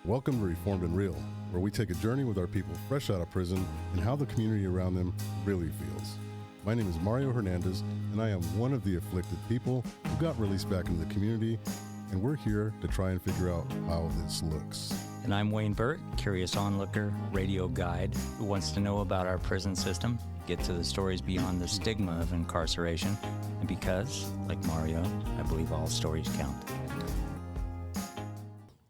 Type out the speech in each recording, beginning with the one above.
Welcome to Reformed and Real, where we take a journey with our people fresh out of prison and how the community around them really feels. My name is Mario Hernandez, and I am one of the afflicted people who got released back into the community, and we're here to try and figure out how this looks. And I'm Wayne Burt, curious onlooker, radio guide, who wants to know about our prison system, get to the stories beyond the stigma of incarceration, and because, like Mario, I believe all stories count.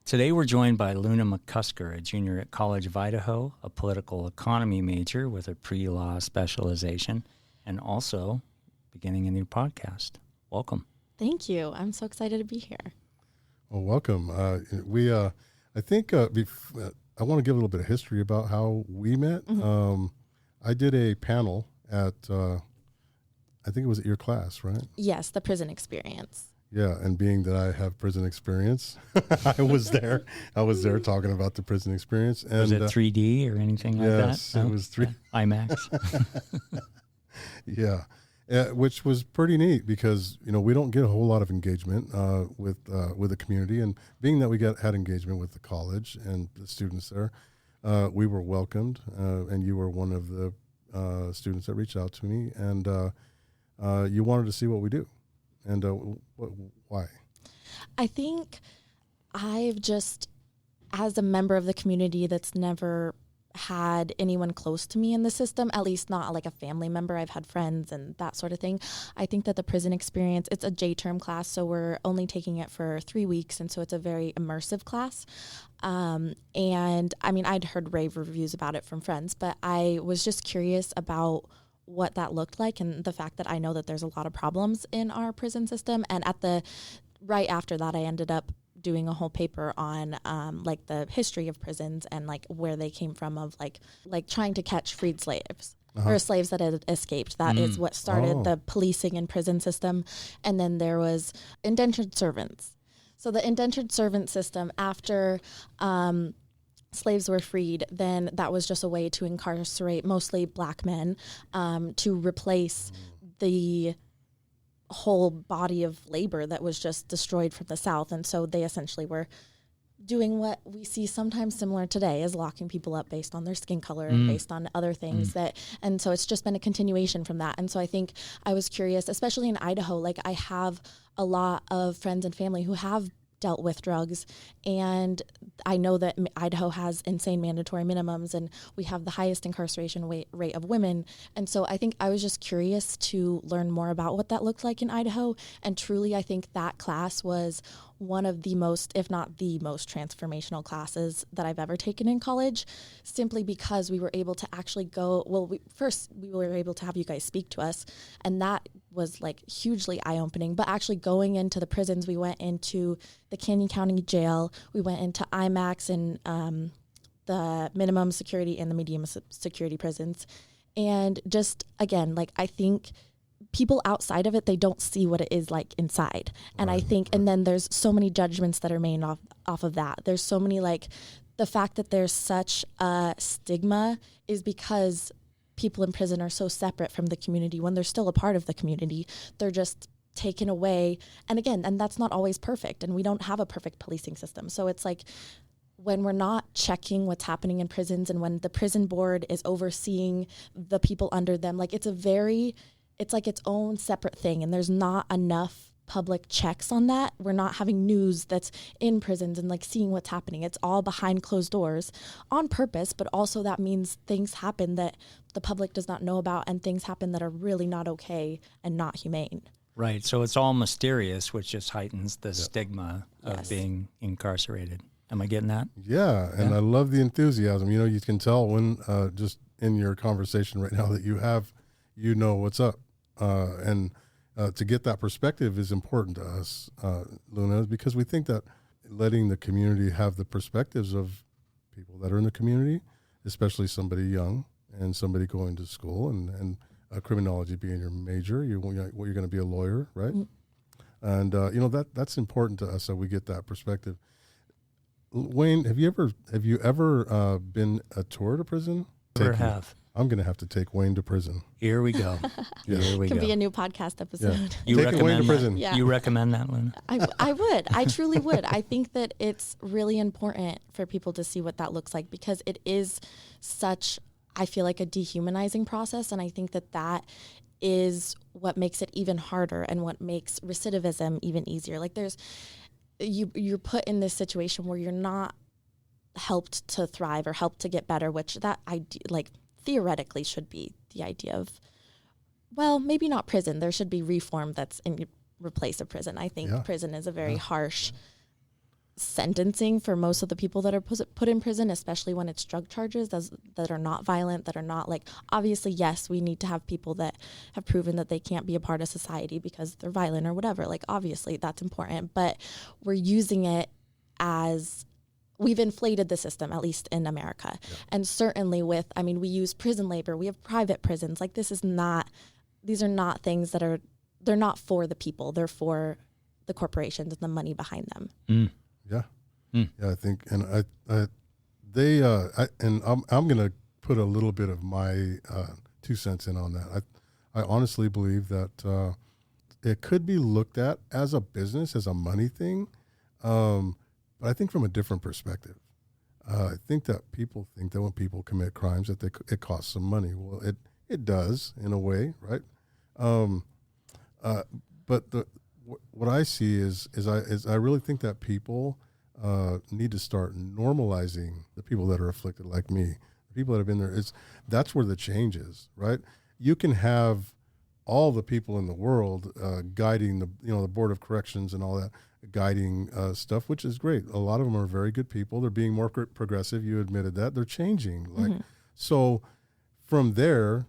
Today we're joined by Luna McCusker, a junior at College of Idaho, a political economy major with a pre-law specialization, and also beginning a new podcast. Welcome. Thank you. I'm so excited to be here. Well, welcome. I think I want to give a little bit of history about how we met. Mm-hmm. I did a panel at, I think it was at your class, right? Yes, the prison experience. Yeah, and being that I have prison experience, I was there. I was there talking about the prison experience. And, was it 3D or anything like that? Yes, it was IMAX. Yeah, which was pretty neat because we don't get a whole lot of engagement with the community, and being that we had engagement with the college and the students there, we were welcomed, and you were one of the students that reached out to me, and you wanted to see what we do. And why? I think I've just, as a member of the community that's never had anyone close to me in the system, at least not like a family member, I've had friends and that sort of thing. I think that the prison experience, it's a J-term class, so we're only taking it for 3 weeks, and so it's a very immersive class. And I mean, I'd heard rave reviews about it from friends, but I was just curious about what that looked like, and the fact that I know that there's a lot of problems in our prison system. And right after that, I ended up doing a whole paper on like the history of prisons and like where they came from, of like trying to catch freed slaves. Or slaves that had escaped. That is what started the policing and prison system. And then there was indentured servants. So the indentured servant system, after slaves were freed, then that was just a way to incarcerate mostly black men, to replace the whole body of labor that was just destroyed from the South. And so they essentially were doing what we see sometimes similar today, is locking people up based on their skin color and based on other things and so it's just been a continuation from that. And so I think I was curious, especially in Idaho, like I have a lot of friends and family who have dealt with drugs, and I know that Idaho has insane mandatory minimums, and we have the highest incarceration rate of women. And so I think I was just curious to learn more about what that looked like in Idaho. And truly, I think that class was one of the most, if not the most, transformational classes that I've ever taken in college, simply because we were able to actually go, we were able to have you guys speak to us, and that was like hugely eye-opening. But actually going into the prisons, we went into the Canyon County Jail, we went into IMAX and the minimum security and the medium security prisons. And just, again, like I think people outside of it, they don't see what it is like inside. And I think, and then there's so many judgments that are made off of that. There's so many, like, the fact that there's such a stigma is because people in prison are so separate from the community. When they're still a part of the community, they're just taken away. And again, and that's not always perfect, and we don't have a perfect policing system. So it's like, when we're not checking what's happening in prisons, and when the prison board is overseeing the people under them, like it's like its own separate thing, and there's not enough public checks on that. We're not having news that's in prisons and like seeing what's happening. It's all behind closed doors on purpose, but also that means things happen that the public does not know about, and things happen that are really not okay and not humane. Right. So it's all mysterious, which just heightens the stigma of being incarcerated. Am I getting that? Yeah, and I love the enthusiasm. You can tell when just in your conversation right now that you know what's up. And to get that perspective is important to us, Luna, because we think that letting the community have the perspectives of people that are in the community, especially somebody young and somebody going to school, and criminology being your major, you're going to be a lawyer, right? Mm-hmm. And that's important to us, that we get that perspective. Wayne, have you ever been a tour to prison? Never have. I'm going to have to take Wayne to prison. Here we go. Yeah. Here we Can go. be a new podcast episode. You Take Wayne to recommend prison. that? Yeah. You recommend that, Luna? I would. I truly would. I think that it's really important for people to see what that looks like, because it is such, I feel like, a dehumanizing process. And I think that that is what makes it even harder and what makes recidivism even easier. Like you're put in this situation where you're not helped to thrive or helped to get better, which that theoretically should be the idea of, well, maybe not prison. There should be reform that's in replace of prison. I think prison is a very harsh sentencing for most of the people that are put in prison, especially when it's drug charges that are not violent, that are not obviously, yes, we need to have people that have proven that they can't be a part of society because they're violent or whatever. Obviously that's important, but we're using it as, we've inflated the system, at least in America. Yeah. And certainly we use prison labor, we have private prisons. These are not things that they're not for the people, they're for the corporations and the money behind them. Mm. Yeah. Yeah, I think, and I'm going to put a little bit of my 2 cents in on that. I honestly believe that it could be looked at as a business, as a money thing, but I think from a different perspective. I think that people think that when people commit crimes that it costs some money. Well, it does in a way, right? But what I see is I really think that people need to start normalizing the people that are afflicted, like me, the people that have been there. That's where the change is, right? You can have all the people in the world guiding the Board of Corrections and all that, guiding stuff, which is great. A lot of them are very good people. They're being more progressive. You admitted that. They're changing. So from there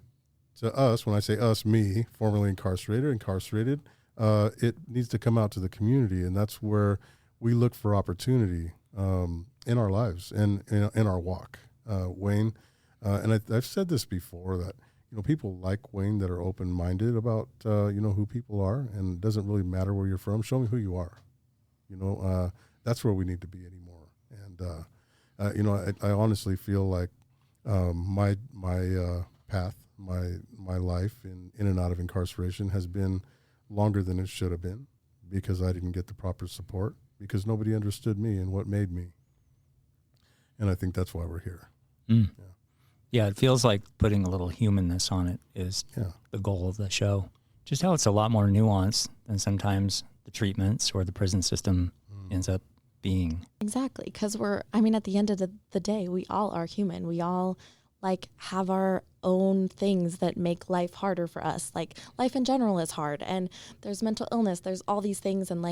to us, when I say us, me, formerly incarcerated, it needs to come out to the community, and that's where we look for opportunity in our lives and in our walk. Wayne, and I've said this before, that people like Wayne that are open-minded about who people are, and it doesn't really matter where you're from. Show me who you are. That's where we need to be anymore. And I honestly feel like my path, my life in and out of incarceration has been longer than it should have been, because I didn't get the proper support, because nobody understood me and what made me. And I think that's why we're here. Mm. Yeah, it feels like putting a little humanness on it is the goal of the show. Just how it's a lot more nuanced than sometimes the treatments or the prison system ends up being. Exactly, because at the end of the day, we all are human. We all have our own things that make life harder for us. Life in general is hard, and there's mental illness, there's all these things, and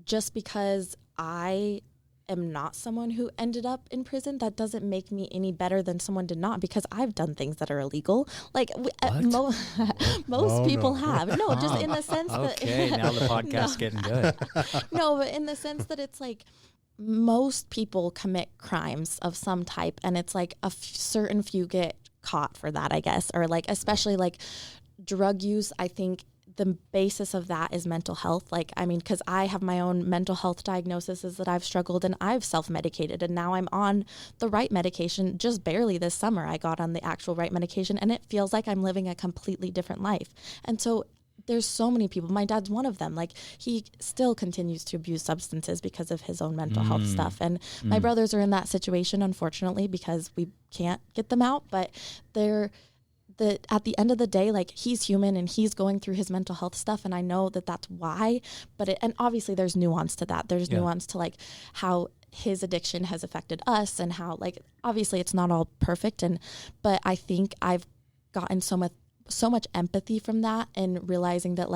just because I am not someone who ended up in prison, that doesn't make me any better than someone did not, because I've done things that are illegal. Most people have. No, just in the sense that... Okay, now the podcast's getting good. No, but in the sense that it's most people commit crimes of some type, and it's a certain few get caught for that, I guess, or especially drug use. I think the basis of that is mental health. Because I have my own mental health diagnoses that I've struggled, and I've self-medicated, and now I'm on the right medication. Just barely this summer I got on the actual right medication, and it feels like I'm living a completely different life. And so there's so many people. My dad's one of them. He still continues to abuse substances because of his own mental health stuff. And my brothers are in that situation, unfortunately, because we can't get them out. But at the end of the day, he's human and he's going through his mental health stuff. And I know that that's why. And obviously there's nuance to that. There's nuance to how his addiction has affected us, and how obviously it's not all perfect. But I think I've gotten so much empathy from that, and realizing that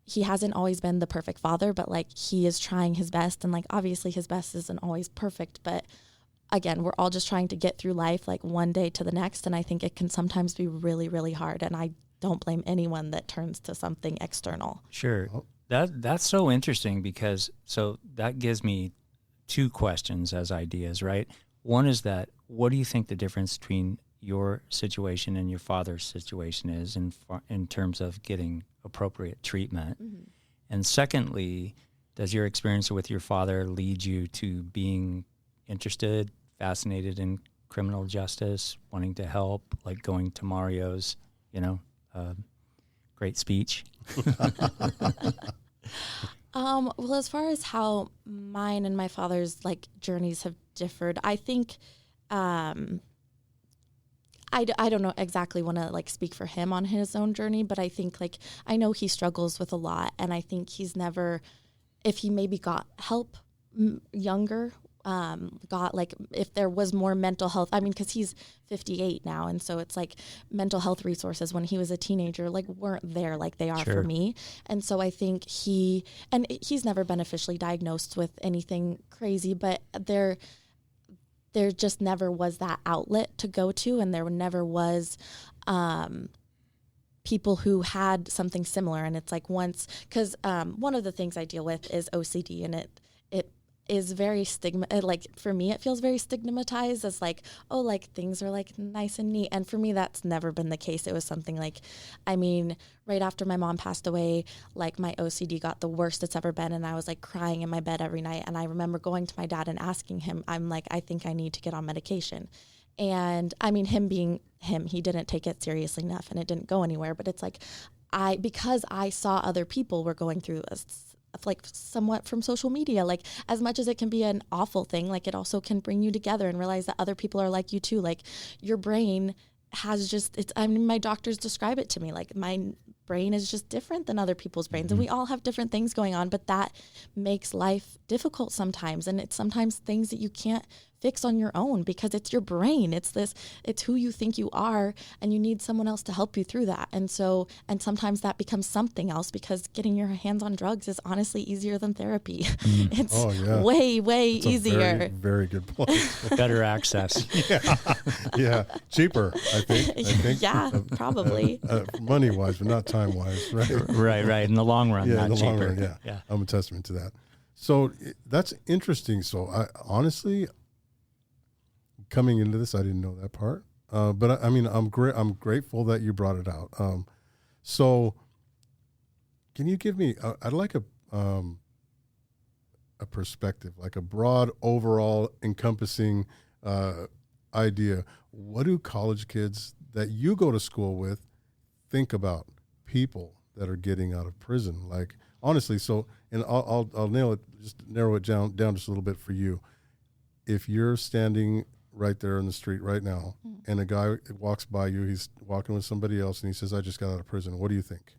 he hasn't always been the perfect father, but he is trying his best, and obviously his best isn't always perfect, but again, we're all just trying to get through life one day to the next, and I think it can sometimes be really, really hard, and I don't blame anyone that turns to something external. Sure. That's so interesting, because so that gives me two questions as ideas, right? One is that, what do you think the difference between your situation and your father's situation is in terms of getting appropriate treatment? Mm-hmm. And secondly, does your experience with your father lead you to being interested, fascinated in criminal justice, wanting to help, like going to Mario's, great speech? Well, as far as how mine and my father's like journeys have differed, I think, I don't know exactly want to like speak for him on his own journey, but I think like, I know he struggles with a lot, and I think he's never, if he maybe got help younger, got like, if there was more mental health, I mean, cause he's 58 now. And so it's like mental health resources when he was a teenager, like weren't there like they are Sure. for me. And so I think he's never been officially diagnosed with anything crazy, but there just never was that outlet to go to. And there never was, people who had something similar. And it's like once, cause, one of the things I deal with is OCD, and it is very like for me it feels very stigmatized as like, oh, like things are like nice and neat, and for me that's never been the case. It was something like, I mean, right after my mom passed away, like my OCD got the worst it's ever been, and I was like crying in my bed every night, and I remember going to my dad and asking him, I'm like, I think I need to get on medication. And I mean, him being him, he didn't take it seriously enough and it didn't go anywhere. But it's like, because I saw other people were going through like somewhat from social media, like as much as it can be an awful thing, like it also can bring you together and realize that other people are like you too. Like your brain has just, I mean, my doctors describe it to me, like my brain is just different than other people's brains. And we all have different things going on, but that makes life difficult sometimes. And it's sometimes things that you can't fix on your own because it's your brain. It's who you think you are, and you need someone else to help you through that. And sometimes that becomes something else, because getting your hands on drugs is honestly easier than therapy. It's way it's easier. Very, very good point. Better access. Yeah. Cheaper, I think. Yeah, probably. Money wise, but not time wise, right? Right. In the long run, Yeah, not in the cheaper. long run, yeah. I'm a testament to that. So that's interesting. So I honestly, coming into this, I didn't know that part. But I mean, I'm grateful that you brought it out. So can you give me, I'd like a perspective, like a broad overall encompassing idea. What do college kids that you go to school with think about people that are getting out of prison? Like, honestly, so, and I'll narrow it down just a little bit for you. If you're standing right there in the street right now, and a guy walks by you, he's walking with somebody else, and he says, I just got out of prison, what do you think?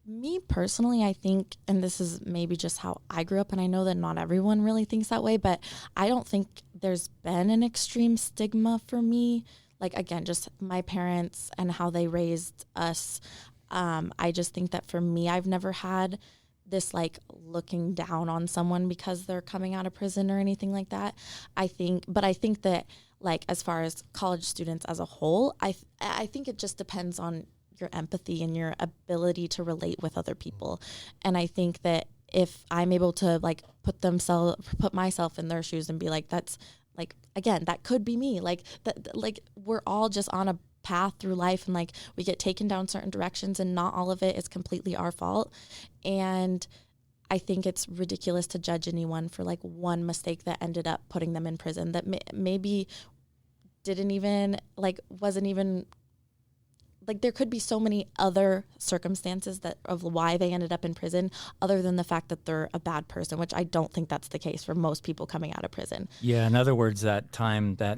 Me personally, I think, and this is maybe just how I grew up, and I know that not everyone really thinks that way, but I don't think there's been an extreme stigma for me. Like, again, just my parents and how they raised us. I just think that for me, I've never had this like looking down on someone because they're coming out of prison or anything like that. I think that like as far as college students as a whole, I think it just depends on your empathy and your ability to relate with other people. And I think that if I'm able to like put myself in their shoes and be like, that's like, again, that could be me. Like that, like we're all just on a path through life, and like we get taken down certain directions, and not all of it is completely our fault. And I think it's ridiculous to judge anyone for like one mistake that ended up putting them in prison that maybe didn't even like, wasn't even like, there could be so many other circumstances of why they ended up in prison other than the fact that they're a bad person, which I don't think that's the case for most people coming out of prison. Yeah, in other words, that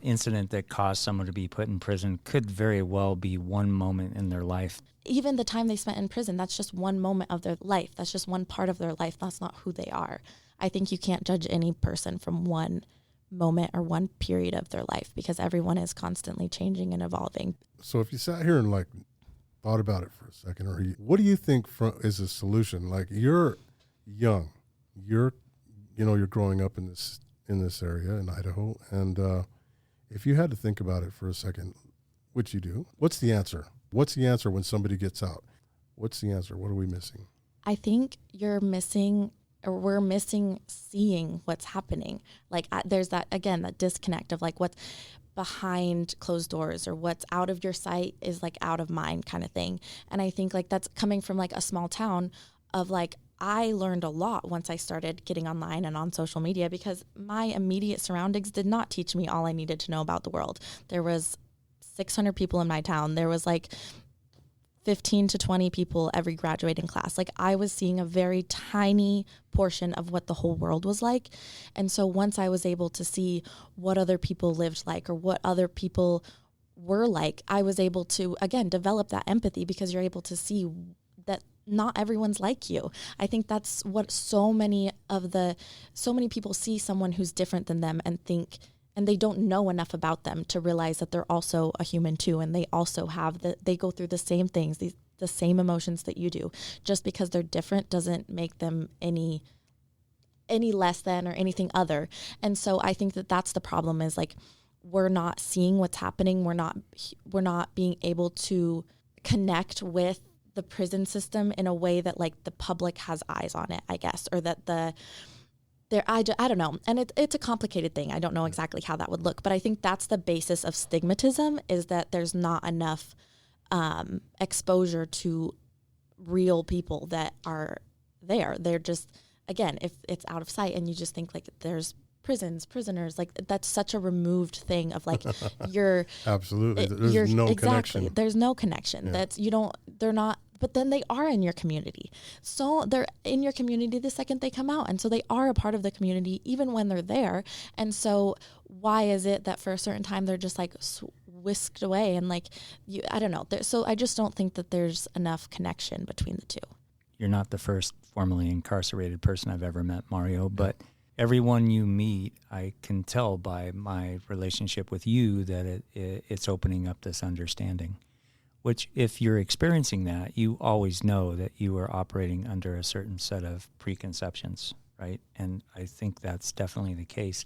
incident that caused someone to be put in prison could very well be one moment in their life. Even the time they spent in prison, that's just one moment of their life. That's just one part of their life. That's not who they are. I think you can't judge any person from one moment or one period of their life, because everyone is constantly changing and evolving. So if you sat here and like thought about it for a second, or what do you think is a solution? Like, you're young, you're growing up in this area in Idaho, and if you had to think about it for a second, which you do, what's the answer? What's the answer when somebody gets out? What's the answer? What are we missing? I think we're missing seeing what's happening. Like there's that disconnect of like what's behind closed doors, or what's out of your sight is like out of mind kind of thing. And I think like that's coming from like a small town of like I learned a lot once I started getting online and on social media, because my immediate surroundings did not teach me all I needed to know about the world. There was 600 people in my town. There was like 15 to 20 people every graduating class. Like, I was seeing a very tiny portion of what the whole world was like. And so once I was able to see what other people lived like, or what other people were like, I was able to, again, develop that empathy, because you're able to see that not everyone's like you. I think that's what so many people see someone who's different than them and think, and they don't know enough about them to realize that they're also a human too, and they also they go through the same things, the same emotions that you do. Just because they're different doesn't make them any less than or anything other. And so I think that that's the problem, is like, we're not seeing what's happening. We're not being able to connect with the prison system in a way that like the public has eyes on it, I guess, or that I don't know. And it's a complicated thing. I don't know exactly how that would look, but I think that's the basis of stigmatism, is that there's not enough exposure to real people that are there. They're just, again, if it's out of sight and you just think like there's prisoners, like that's such a removed thing of like you're absolutely. There's no connection. There's no connection. Yeah. They're not, but then they are in your community. So they're in your community the second they come out. And so they are a part of the community even when they're there. And so why is it that for a certain time they're just like whisked away and like, I don't know. So I just don't think that there's enough connection between the two. You're not the first formerly incarcerated person I've ever met, Mario, but everyone you meet, I can tell by my relationship with you that it's opening up this understanding. Which, if you're experiencing that, you always know that you are operating under a certain set of preconceptions, right? And I think that's definitely the case.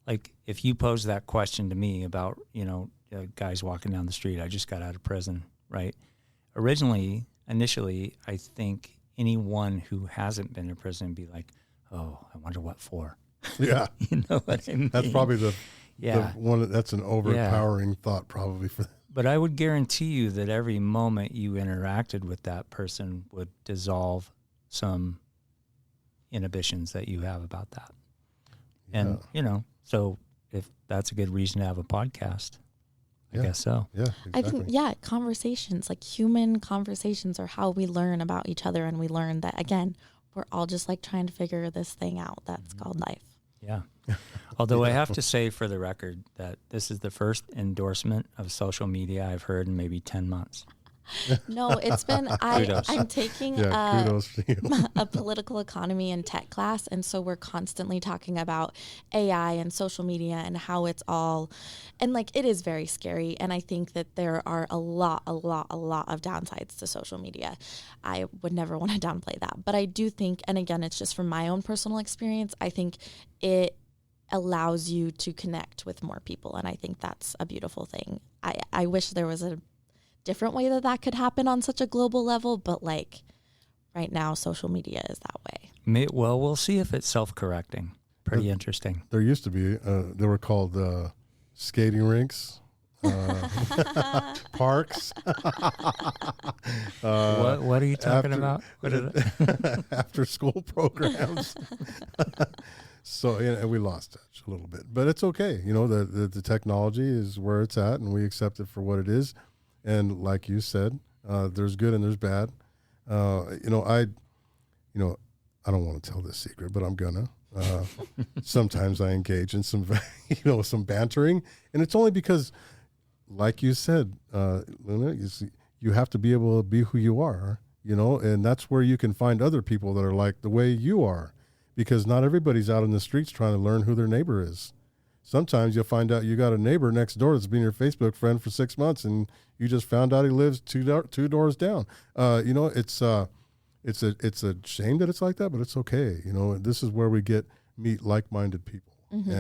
Like, if you pose that question to me about, guys walking down the street, I just got out of prison, right? Initially, I think anyone who hasn't been in prison would be like, oh, I wonder what for. Yeah. You know what I mean? That's probably the one, that's an overpowering thought probably for them. But I would guarantee you that every moment you interacted with that person would dissolve some inhibitions that you have about that. Yeah. And, so if that's a good reason to have a podcast, I guess so. Yeah, exactly. I think, conversations, like human conversations, are how we learn about each other. And we learn that, again, we're all just like trying to figure this thing out that's called life. Yeah. Although I have to say for the record that this is the first endorsement of social media I've heard in maybe 10 months. No, it's been, I'm taking a political economy and tech class. And so we're constantly talking about AI and social media and how it's all, and like, it is very scary. And I think that there are a lot of downsides to social media. I would never want to downplay that. But I do think, and again, it's just from my own personal experience, I think it allows you to connect with more people. And I think that's a beautiful thing. I wish there was a different way that could happen on such a global level, but like right now social media is that way. Well, we'll see if it's self-correcting. Pretty interesting. There used to be they were called skating rinks, parks. What are you talking about? What is it? After school programs. So and we lost touch a little bit, but it's okay. The technology is where it's at, and we accept it for what it is. And like you said, there's good and there's bad. I don't want to tell this secret, but I'm gonna. Sometimes I engage in some bantering, and it's only because, like you said, Luna, you have to be able to be who you are, and that's where you can find other people that are like the way you are, because not everybody's out in the streets trying to learn who their neighbor is. Sometimes you'll find out you got a neighbor next door that's been your Facebook friend for 6 months, and you just found out he lives two doors down. It's a shame that it's like that, but it's okay. This is where we meet like-minded people, mm-hmm.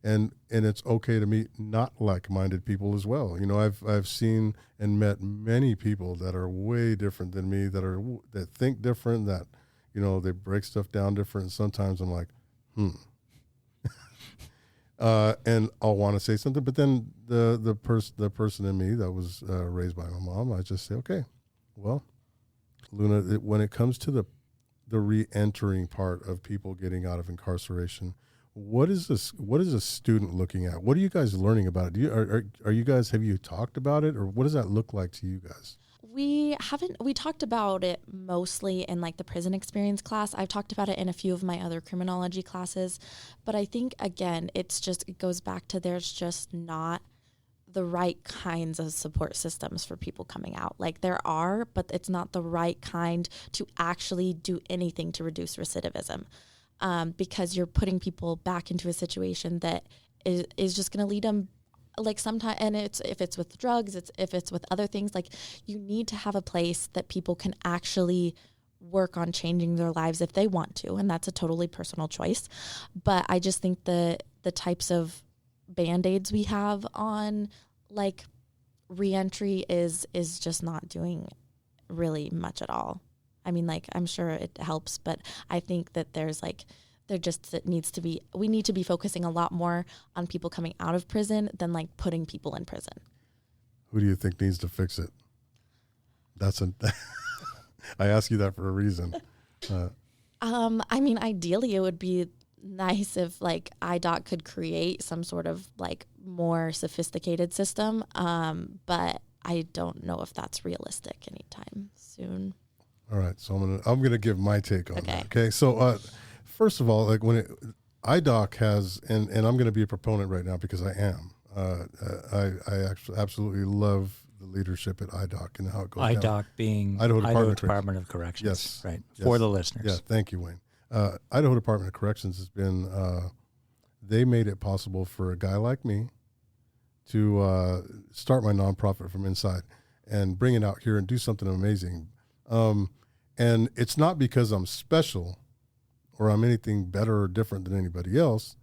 and it's okay to meet not like-minded people as well. I've seen and met many people that are way different than me, that think different, that they break stuff down different. And sometimes I'm like, and I'll want to say something, but then the person in me that was raised by my mom, I just say, okay, well, Luna, when it comes to the the re-entering part of people getting out of incarceration. What is this? What is a student looking at? What are you guys learning about it? Are you guys, have you talked about it, or what does that look like to you guys? We talked about it mostly in like the prison experience class. I've talked about it in a few of my other criminology classes, but I think again, it goes back to there's just not the right kinds of support systems for people coming out. Like there are, but it's not the right kind to actually do anything to reduce recidivism, because you're putting people back into a situation that is just going to lead them like sometimes, and if it's with drugs, if it's with other things, like you need to have a place that people can actually work on changing their lives if they want to, and that's a totally personal choice. But I just think the types of Band-Aids we have on like reentry is just not doing really much at all. I mean, like I'm sure it helps, but I think that we need to be focusing a lot more on people coming out of prison than like putting people in prison. Who do you think needs to fix it? I ask you that for a reason. I mean, ideally it would be nice if like IDOC could create some sort of like more sophisticated system. But I don't know if that's realistic anytime soon. All right. So I'm gonna give my take on that. Okay. So, first of all, like IDOC has, and I'm going to be a proponent right now because I am. I actually absolutely love the leadership at IDOC and how it goes IDOC down. being Idaho Department of Corrections. Yes. Right. Yes. For the listeners. Yeah. Thank you, Wayne. Idaho Department of Corrections has been, they made it possible for a guy like me to start my nonprofit from inside and bring it out here and do something amazing. And it's not because I'm special or I'm anything better or different than anybody else.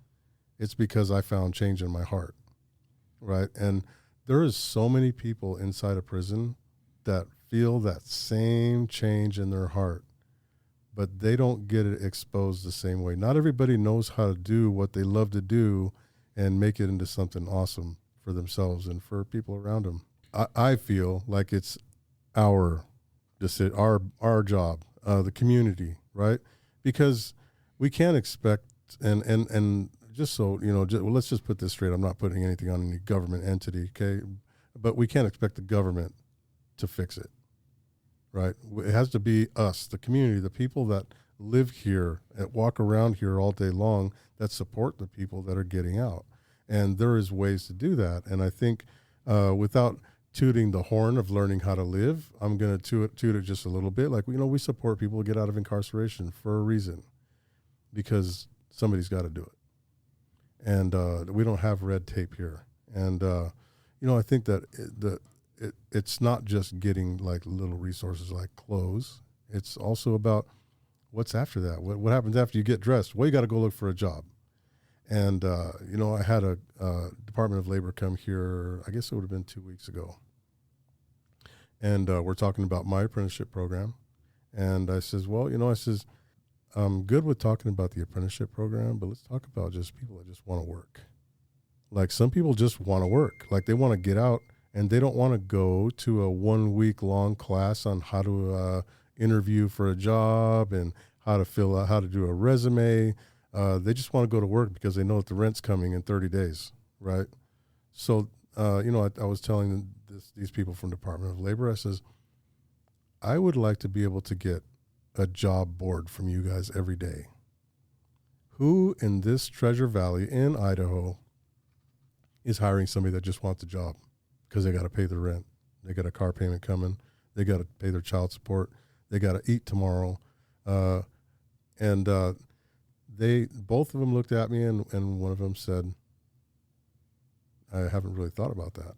It's because I found change in my heart, right? And there is so many people inside a prison that feel that same change in their heart, but they don't get it exposed the same way. Not everybody knows how to do what they love to do and make it into something awesome for themselves and for people around them. I feel like it's our job, the community, right? Because we can't expect, and just so, let's just put this straight. I'm not putting anything on any government entity, okay? But we can't expect the government to fix it, right? It has to be us, the community, the people that live here, that walk around here all day long, that support the people that are getting out. And there is ways to do that. And I think without tooting the horn of learning how to live, I'm going to toot it just a little bit. Like, we support people to get out of incarceration for a reason, because somebody's got to do it. And we don't have red tape here. And, I think that it's not just getting like little resources like clothes. It's also about what's after that. What happens after you get dressed? Well, you got to go look for a job. And, I had a Department of Labor come here, I guess it would have been 2 weeks ago. And we're talking about my apprenticeship program. And I says, I'm good with talking about the apprenticeship program, but let's talk about just people that just want to work. Like some people just want to work. Like they want to get out and they don't want to go to a 1 week long class on how to interview for a job and how to do a resume. They just want to go to work because they know that the rent's coming in 30 days, right? So, I was telling these people from Department of Labor, I says, I would like to be able to get a job board from you guys every day. Who in this Treasure Valley in Idaho is hiring somebody that just wants a job because they got to pay their rent? They got a car payment coming. They got to pay their child support. They got to eat tomorrow. And both of them looked at me and one of them said, I haven't really thought about that.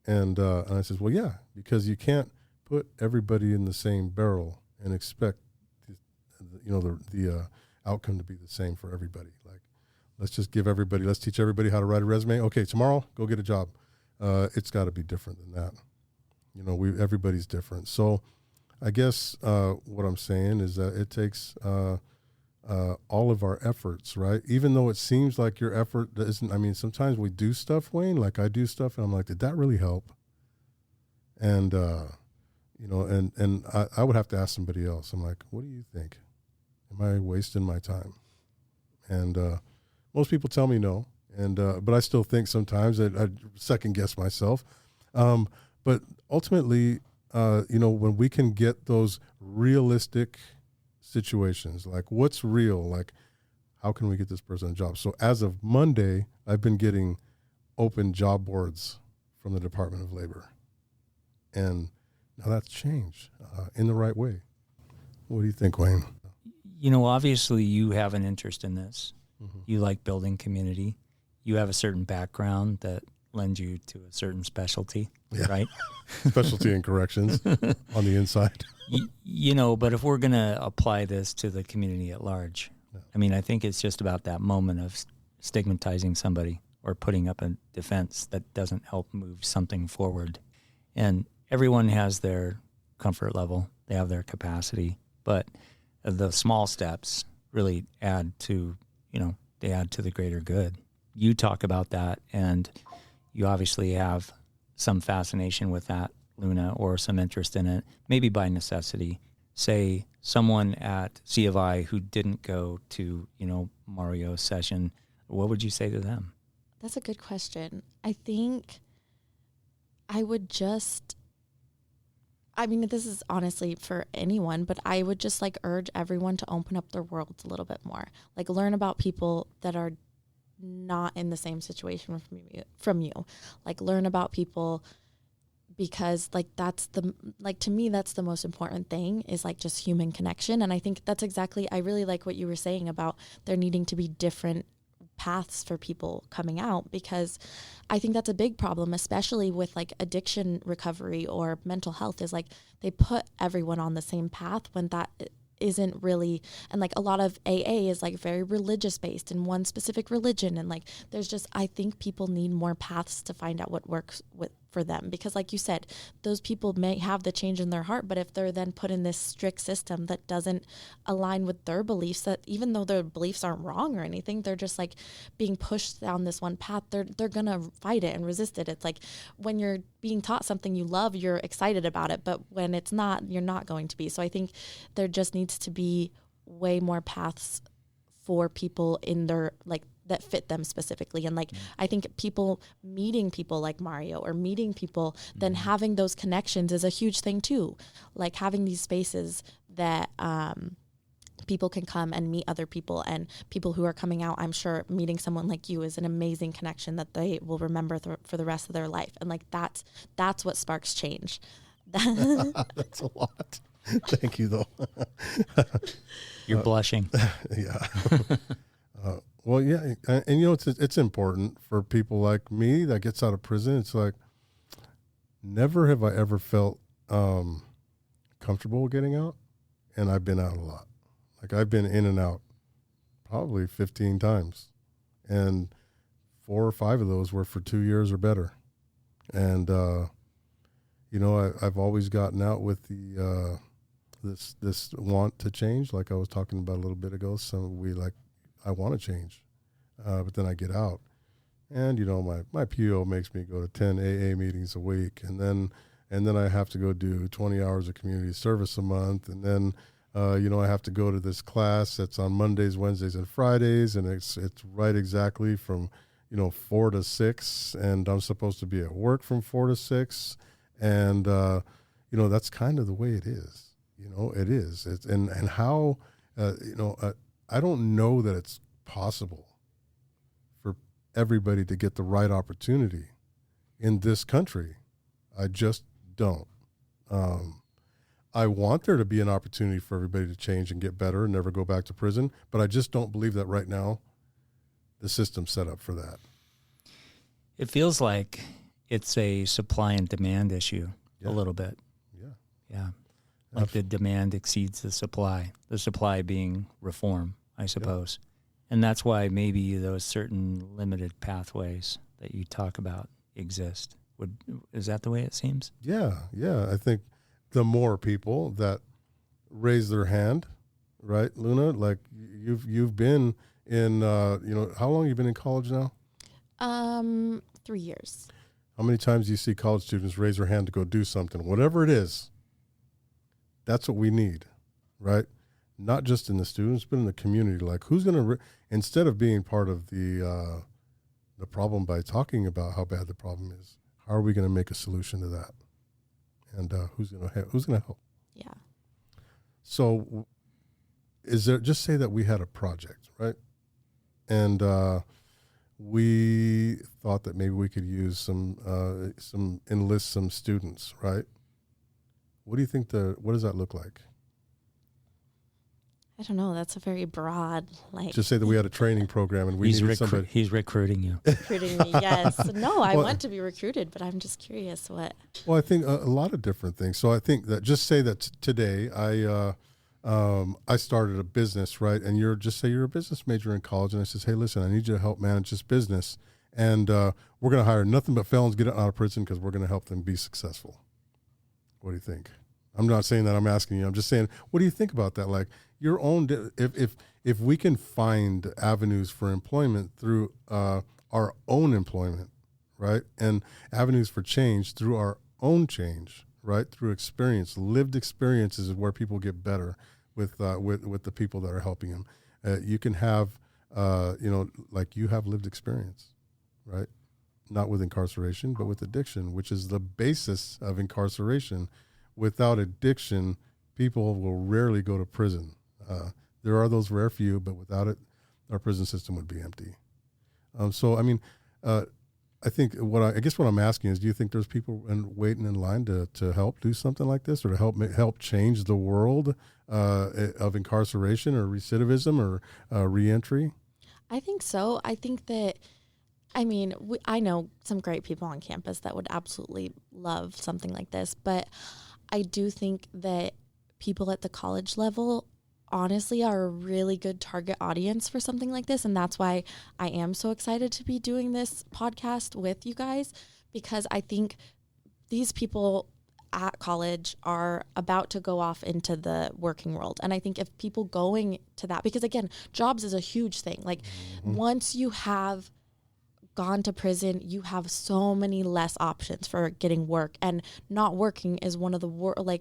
And I said, well, yeah, because you can't put everybody in the same barrel and expect the outcome to be the same for everybody. Like, let's teach everybody how to write a resume. Okay, tomorrow, go get a job. It's got to be different than that. Everybody's different. So I guess what I'm saying is that it takes all of our efforts, right? Even though it seems like your effort isn't, sometimes we do stuff, Wayne, like I do stuff, and I'm like, did that really help? And, and I would have to ask somebody else. I'm like, what do you think? Am I wasting my time? And most people tell me no. And but I still think sometimes I second guess myself. But ultimately, when we can get those realistic situations, like what's real, like how can we get this person a job? So as of Monday, I've been getting open job boards from the Department of Labor. And now that's changed in the right way. What do you think, Wayne? Obviously you have an interest in this. Mm-hmm. You like building community. You have a certain background that lends you to a certain specialty, right? Specialty in corrections on the inside. But if we're going to apply this to the community at large, I think it's just about that moment of stigmatizing somebody or putting up a defense that doesn't help move something forward. And everyone has their comfort level. They have their capacity. But the small steps really add to, they add to the greater good. You talk about that, and you obviously have some fascination with that, Luna, or some interest in it, maybe by necessity. Say someone at C of I who didn't go to, Mario's session, what would you say to them? That's a good question. I think I would just, this is honestly for anyone, but I would just urge everyone to open up their worlds a little bit more. Learn about people that are not in the same situation from you. Learn about people, because that's to me, that's the most important thing, is just human connection. And I think that's exactly, I really like what you were saying about there needing to be different paths for people coming out, because I think that's a big problem, especially with addiction recovery or mental health, is they put everyone on the same path when that isn't really. And a lot of AA is very religious based in one specific religion, and there's just, I think people need more paths to find out what works for them, because you said, those people may have the change in their heart, but if they're then put in this strict system that doesn't align with their beliefs, that even though their beliefs aren't wrong or anything, they're just being pushed down this one path, they're gonna fight it and resist it. It's when you're being taught something you love, you're excited about it, but when it's not, you're not going to be. So I think there just needs to be way more paths for people in their that fit them specifically. And I think meeting people like Mario, or meeting people, then having those connections is a huge thing too. Having these spaces that people can come and meet other people, and people who are coming out, I'm sure meeting someone like you is an amazing connection that they will remember for the rest of their life. And that's what sparks change. That's a lot. Thank you though. You're blushing. Yeah. Well, yeah, and it's important for people like me that gets out of prison. It's never have I ever felt comfortable getting out, and I've been out a lot. I've been in and out probably 15 times, and 4 or 5 of those were for 2 years or better. And I've always gotten out with the this want to change, like I was talking about a little bit ago. So I want to change, but then I get out, and my PO makes me go to 10 AA meetings a week, and then I have to go do 20 hours of community service a month, and then I have to go to this class that's on Mondays, Wednesdays, and Fridays, and it's right exactly from 4 to 6, and I'm supposed to be at work from 4 to 6, and that's kind of the way it is. It is. And how I don't know that it's possible for everybody to get the right opportunity in this country. I just don't. I want there to be an opportunity for everybody to change and get better and never go back to prison, but I just don't believe that right now the system's set up for that. It feels like it's a supply and demand issue a little bit. Yeah. The demand exceeds the supply being reform, I suppose. Yeah. And that's why maybe those certain limited pathways that you talk about exist. Is that the way it seems? Yeah. I think the more people that raise their hand, right, Luna? You've been in, how long have you been in college now? 3 years. How many times do you see college students raise their hand to go do something, whatever it is? That's what we need, right? not just in the students, but in the community. Like, who's going to, instead of being part of the problem by talking about how bad the problem is, how are we going to make a solution to that? And who's going to help? Yeah. So is there, just say that we had a project, right? And we thought that maybe we could use enlist some students, right? What do you think what does that look like? I don't know. That's a very broad, Just say that we had a training program and we needed somebody. He's recruiting you. Recruiting me, yes. No, I want to be recruited, but I'm just curious what. Well, I think a lot of different things. So I think that just say that today I started a business, right? And say you're a business major in college, and I says, hey, listen, I need you to help manage this business, and we're going to hire nothing but felons get out of prison because we're going to help them be successful. What do you think? I'm not saying that I'm asking you. I'm just saying, what do you think about that? Like your own, if we can find avenues for employment through our own employment, right? And avenues for change through our own change, right? Through experience, lived experiences is where people get better with the people that are helping them. You can have, like you have lived experience, right? Not with incarceration, but with addiction, which is the basis of incarceration. Without addiction, people will rarely go to prison. There are those rare few, but without it, our prison system would be empty. So, I mean, I think I guess what I'm asking is, do you think there's people waiting in line to help do something like this, or to help change the world of incarceration or recidivism or reentry? I think so. I think that, I mean, I know some great people on campus that would absolutely love something like this, but I do think that people at the college level honestly are a really good target audience for something like this. And that's why I am so excited to be doing this podcast with you guys, because I think these people at college are about to go off into the working world. And I think if people going to that, because again, jobs is a huge thing. Like once you have gone to prison, you have so many less options for getting work, and not working is one of the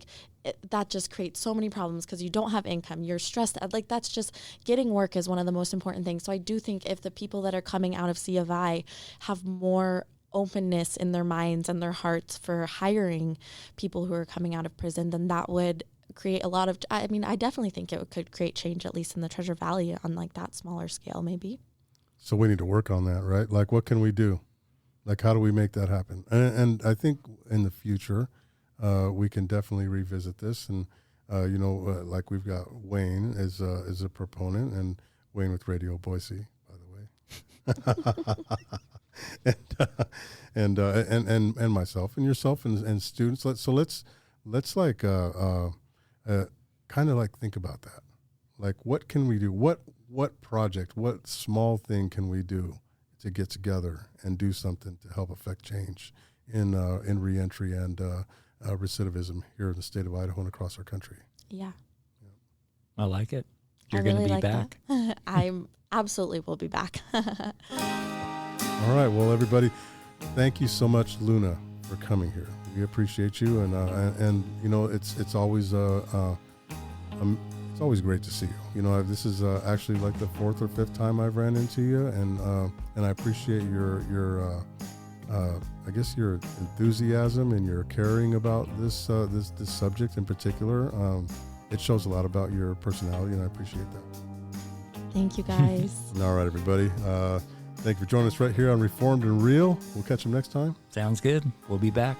that just creates so many problems because you don't have income, you're stressed. Like that's just, getting work is one of the most important things. So I do think if the people that are coming out of C of I have more openness in their minds and their hearts for hiring people who are coming out of prison, then that would create a lot of, I mean, I definitely think it could create change, at least in the Treasure Valley on like that smaller scale maybe. So we need to work on that, right? Like, what can we do? Like, how do we make that happen? And I think in the future, we can definitely revisit this. And, like we've got Wayne as a proponent, and Wayne with Radio Boise, by the way. and myself and yourself and students. Let's like kind of like think about that. Like, what can we do? What project, what small thing can we do to get together and do something to help affect change in reentry and recidivism here in the state of Idaho and across our country? Yeah. I like it. You're really going to be back? I absolutely will be back. All right. Well, everybody, thank you so much, Luna, for coming here. We appreciate you, and it's always it's always great to see you. This is actually like the 4th or 5th time I've ran into you, and I appreciate your I guess your enthusiasm and your caring about this subject in particular. It shows a lot about your personality, and I appreciate that. Thank you, guys. All right, everybody. Thank you for joining us right here on Reformed and Real. We'll catch them next time. Sounds good. We'll be back.